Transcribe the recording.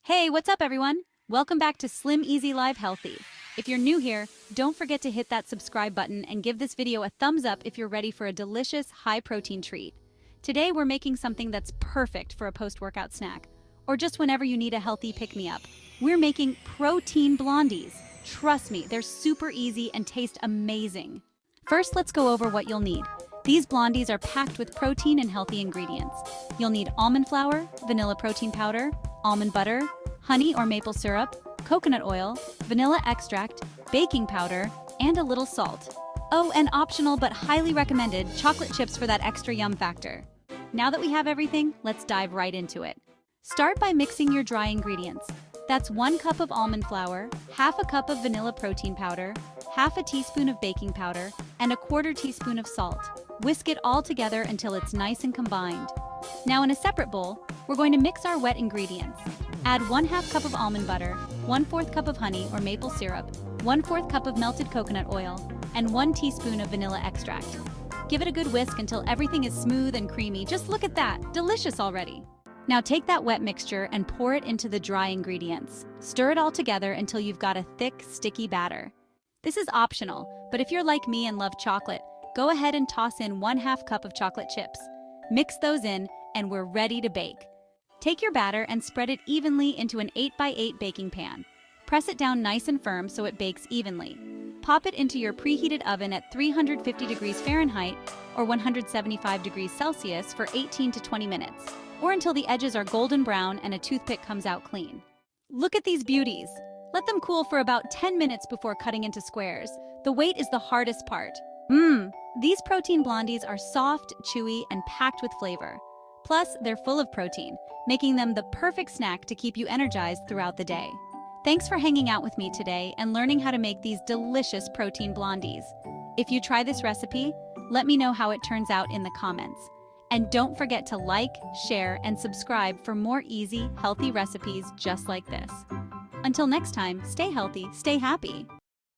Hey, what's up everyone? Welcome back to Slim Easy Live Healthy. If you're new here, don't forget to hit that subscribe button and give this video a thumbs up if you're ready for a delicious, high-protein treat. Today we're making something that's perfect for a post-workout snack, or just whenever you need a healthy pick-me-up. We're making Protein Blondies. Trust me, they're super easy and taste amazing. First, let's go over what you'll need. These blondies are packed with protein and healthy ingredients. You'll need almond flour, vanilla protein powder, almond butter, honey or maple syrup, coconut oil, vanilla extract, baking powder, and a little salt. Oh, and optional but highly recommended, chocolate chips for that extra yum factor. Now that we have everything, let's dive right into it. Start by mixing your dry ingredients. That's 1 cup of almond flour, half a cup of vanilla protein powder, half a teaspoon of baking powder, and a 1/4 teaspoon of salt. Whisk it all together until it's nice and combined. Now in a separate bowl, we're going to mix our wet ingredients. Add 1/2 cup of almond butter, 1/4 cup of honey or maple syrup, 1/4 cup of melted coconut oil, and 1 teaspoon of vanilla extract. Give it a good whisk until everything is smooth and creamy. Just look at that, delicious already. Now take that wet mixture and pour it into the dry ingredients. Stir it all together until you've got a thick, sticky batter. This is optional, but if you're like me and love chocolate, go ahead and toss in 1/2 cup of chocolate chips. Mix those in, and we're ready to bake. Take your batter and spread it evenly into an 8x8 baking pan. Press it down nice and firm so it bakes evenly. Pop it into your preheated oven at 350 degrees Fahrenheit or 175 degrees Celsius for 18 to 20 minutes, or until the edges are golden brown and a toothpick comes out clean. Look at these beauties. Let them cool for about 10 minutes before cutting into squares. The wait is the hardest part. These protein blondies are soft, chewy, and packed with flavor. Plus, they're full of protein, making them the perfect snack to keep you energized throughout the day. Thanks for hanging out with me today and learning how to make these delicious protein blondies. If you try this recipe, let me know how it turns out in the comments. And don't forget to like, share, and subscribe for more easy, healthy recipes just like this. Until next time, stay healthy, stay happy.